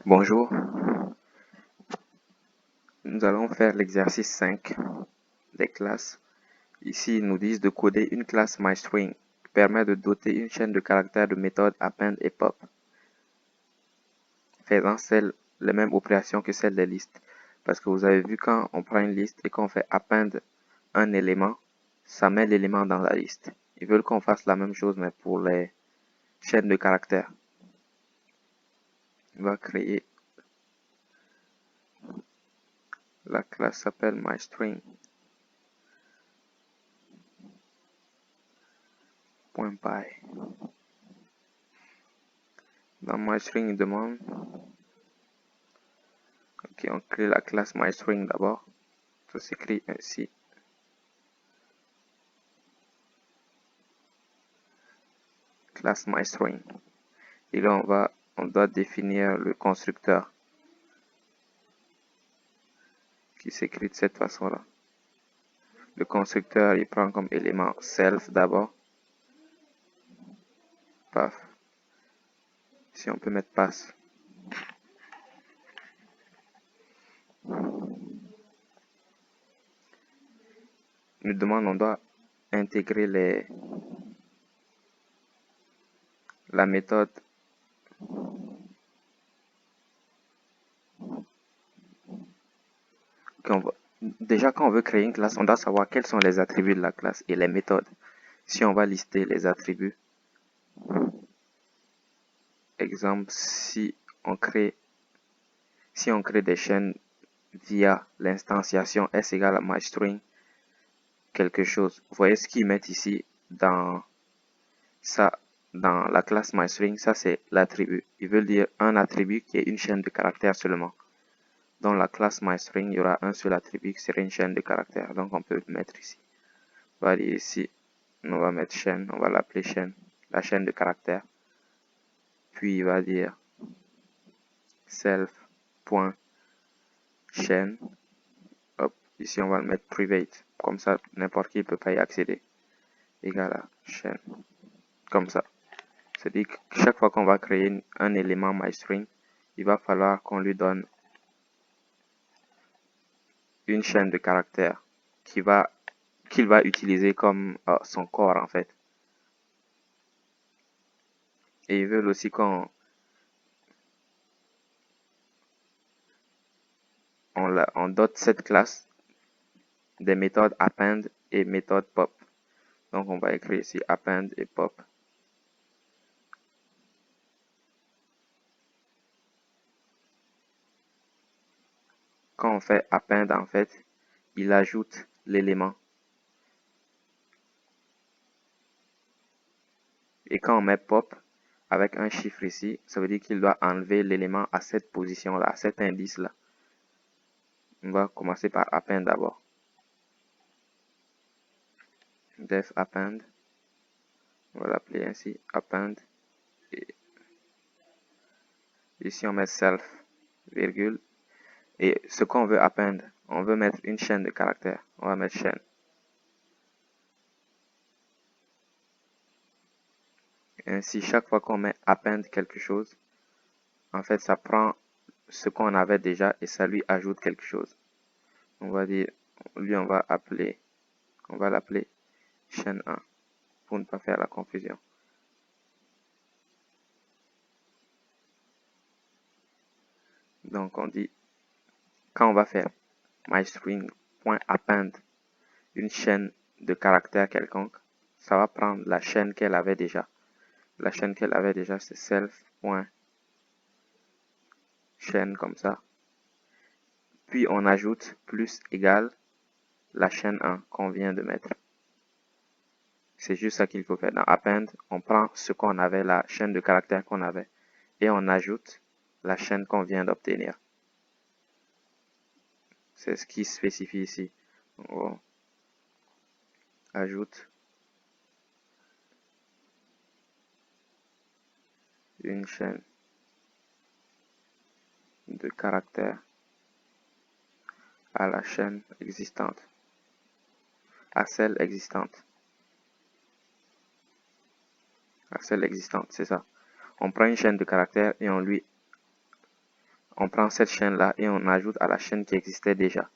Bonjour, nous allons faire l'exercice 5 des classes. Ici, ils nous disent de coder une classe MyString qui permet de doter une chaîne de caractères de méthodes append et pop, faisant les mêmes opérations que celles des listes. Parce que vous avez vu, quand on prend une liste et qu'on fait append un élément, ça met l'élément dans la liste. Ils veulent qu'on fasse la même chose, mais pour les chaînes de caractères. On va créer la classe s'appelle MyString. .py. Dans MyString, il demande. Ok, on crée la classe MyString d'abord. Ça s'écrit ainsi. Classe MyString. Et là, on doit définir le constructeur qui s'écrit de cette façon-là. Le constructeur, il prend comme élément self d'abord. Paf. Si on peut mettre pass. Nous demande, on doit intégrer la méthode déjà, quand on veut créer une classe, on doit savoir quels sont les attributs de la classe et les méthodes. Si on va lister les attributs, exemple, si on crée des chaînes via l'instanciation s égale à MyString quelque chose. Vous voyez ce qu'ils mettent ici dans la classe MyString, ça c'est l'attribut. Ils veulent dire un attribut qui est une chaîne de caractères seulement. Dans la classe MyString, il y aura un seul attribut qui serait une chaîne de caractères. Donc on peut le mettre ici. On va dire ici, on va mettre chaîne, on va l'appeler chaîne, la chaîne de caractères. Puis il va dire self.chaîne. Hop, ici on va le mettre private. Comme ça, n'importe qui ne peut pas y accéder. Égal à chaîne. Comme ça. C'est-à-dire que chaque fois qu'on va créer un élément MyString, il va falloir qu'on lui donne une chaîne de caractères qu'il va utiliser comme son corps en fait. Et ils veulent aussi qu'on dote cette classe des méthodes append et méthode pop. Donc on va écrire ici append et pop. Quand on fait append, en fait, il ajoute l'élément. Et quand on met pop avec un chiffre ici, ça veut dire qu'il doit enlever l'élément à cette position-là, à cet indice-là. On va commencer par append d'abord. Def append. On va l'appeler ainsi, append. Et ici, on met self, virgule. Et ce qu'on veut append, on veut mettre une chaîne de caractères. On va mettre chaîne. Ainsi, chaque fois qu'on met append quelque chose, en fait, ça prend ce qu'on avait déjà et ça lui ajoute quelque chose. On va dire, lui, on va l'appeler chaîne 1 pour ne pas faire la confusion. Donc, on dit, quand on va faire MyString.append une chaîne de caractères quelconque, ça va prendre la chaîne qu'elle avait déjà. La chaîne qu'elle avait déjà, c'est self.chaîne comme ça. Puis on ajoute plus égal la chaîne 1 qu'on vient de mettre. C'est juste ça qu'il faut faire. Dans append, on prend ce qu'on avait, la chaîne de caractères qu'on avait, et on ajoute la chaîne qu'on vient d'obtenir. C'est ce qui spécifie ici. On ajoute une chaîne de caractères à la chaîne existante, à celle existante. À celle existante, c'est ça. On prend une chaîne de caractères et on lui on prend cette chaîne-là et on ajoute à la chaîne qui existait déjà,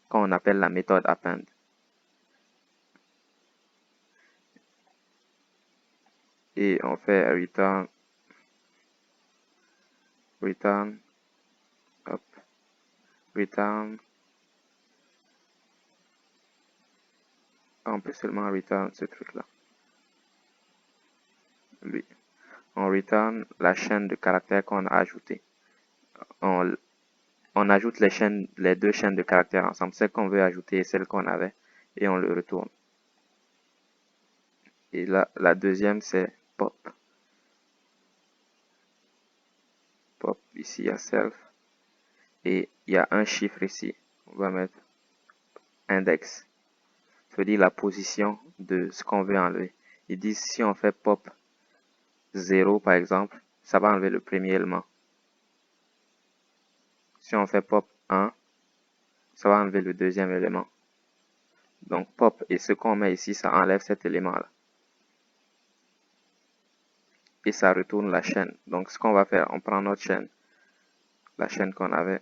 quand on appelle la méthode append. Et on fait return, on peut seulement return ce truc-là. Lui. On return la chaîne de caractères qu'on a ajoutée. On ajoute les deux chaînes de caractères ensemble, celle qu'on veut ajouter et celle qu'on avait, et on le retourne. Et là, la deuxième, c'est pop. Pop, ici, il y a self. Et il y a un chiffre ici. On va mettre index. Ça veut dire la position de ce qu'on veut enlever. Ils disent si on fait pop 0, par exemple, ça va enlever le premier élément. Si on fait pop 1, ça va enlever le deuxième élément. Donc pop et ce qu'on met ici, ça enlève cet élément-là. Et ça retourne la chaîne. Donc ce qu'on va faire, on prend notre chaîne, la chaîne qu'on avait.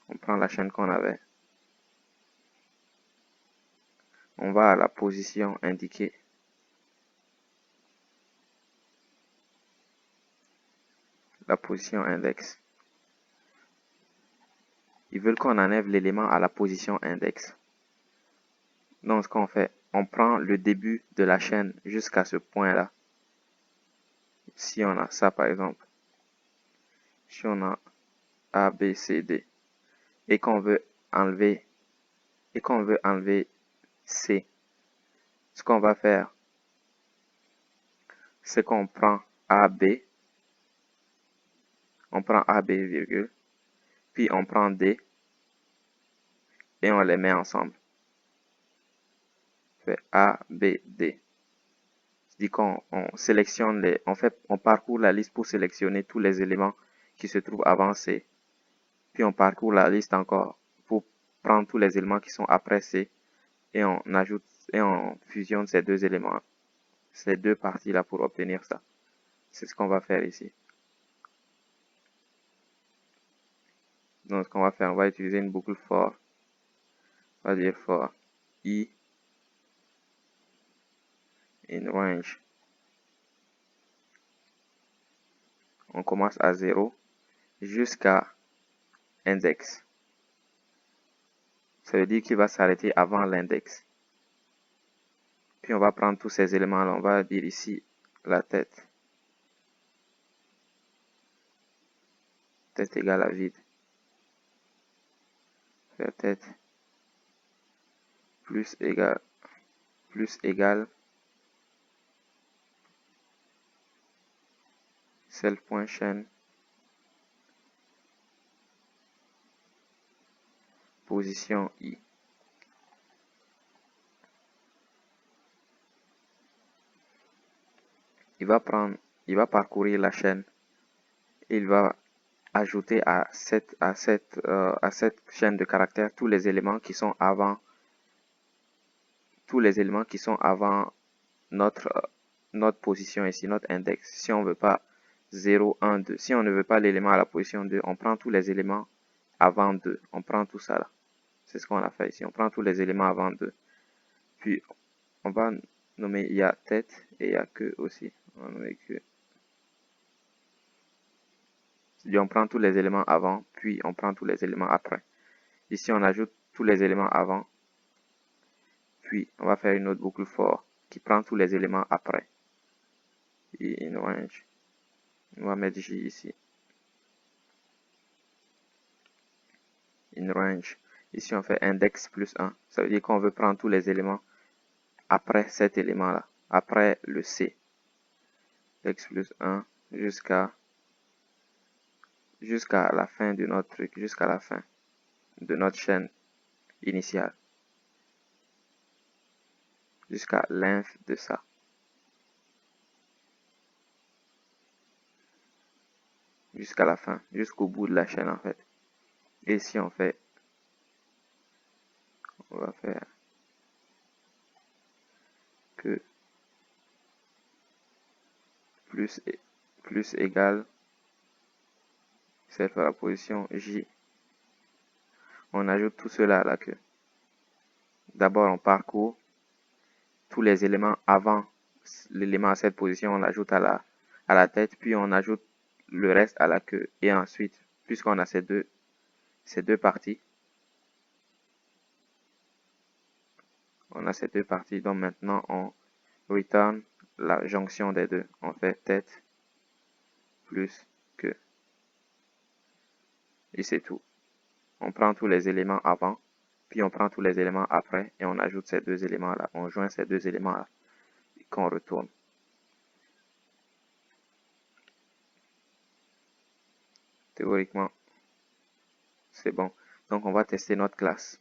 On prend la chaîne qu'on avait. On va à la position indiquée. La position index. Ils veulent qu'on enlève l'élément à la position index. Donc ce qu'on fait, on prend le début de la chaîne jusqu'à ce point-là. Si on a ça par exemple. Si on a A, B, C, D. Et qu'on veut enlever C. Ce qu'on va faire, c'est qu'on prend AB, virgule, puis on prend D et on les met ensemble. On fait A, B, D. C'est-à-dire qu'on sélectionne on parcourt la liste pour sélectionner tous les éléments qui se trouvent avant C. Puis on parcourt la liste encore pour prendre tous les éléments qui sont après C et on ajoute et on fusionne ces deux éléments, ces deux parties-là pour obtenir ça. C'est ce qu'on va faire ici. Donc ce qu'on va faire, on va utiliser une boucle for. On va dire for i in range. On commence à 0 jusqu'à index. Ça veut dire qu'il va s'arrêter avant l'index. Puis on va prendre tous ces éléments-là. On va dire ici la tête. Tête égale à vide. Faire tête plus égale self.chaîne position i. Il va parcourir la chaîne et il va ajouter à cette chaîne de caractères tous les éléments qui sont avant notre position ici, notre index. Si on veut pas 0, 1, 2, si on ne veut pas l'élément à la position 2, on prend tous les éléments avant 2. On prend tout ça là. C'est ce qu'on a fait ici. On prend tous les éléments avant 2. Puis, on va nommer, il y a tête et il y a queue aussi. On va nommer queue. On prend tous les éléments avant, puis on prend tous les éléments après. Ici, on ajoute tous les éléments avant, puis on va faire une autre boucle for qui prend tous les éléments après. Et in range. On va mettre J ici. In range. Ici, on fait index plus 1. Ça veut dire qu'on veut prendre tous les éléments après cet élément-là, après le C. Index plus 1 jusqu'à la fin de notre truc, jusqu'à la fin de notre chaîne initiale. Jusqu'à l'inf de ça. Jusqu'à la fin, jusqu'au bout de la chaîne en fait. Et si on va faire que plus égale self à la position J. On ajoute tout cela à la queue. D'abord, on parcourt tous les éléments avant l'élément à cette position, on l'ajoute à la tête, puis on ajoute le reste à la queue. Et ensuite, puisqu'on a ces deux parties, donc maintenant on return la jonction des deux. On fait tête plus queue. Et c'est tout. On prend tous les éléments avant, puis on prend tous les éléments après, et on ajoute ces deux éléments-là. On joint ces deux éléments-là, qu'on retourne. Théoriquement, c'est bon. Donc, on va tester notre classe.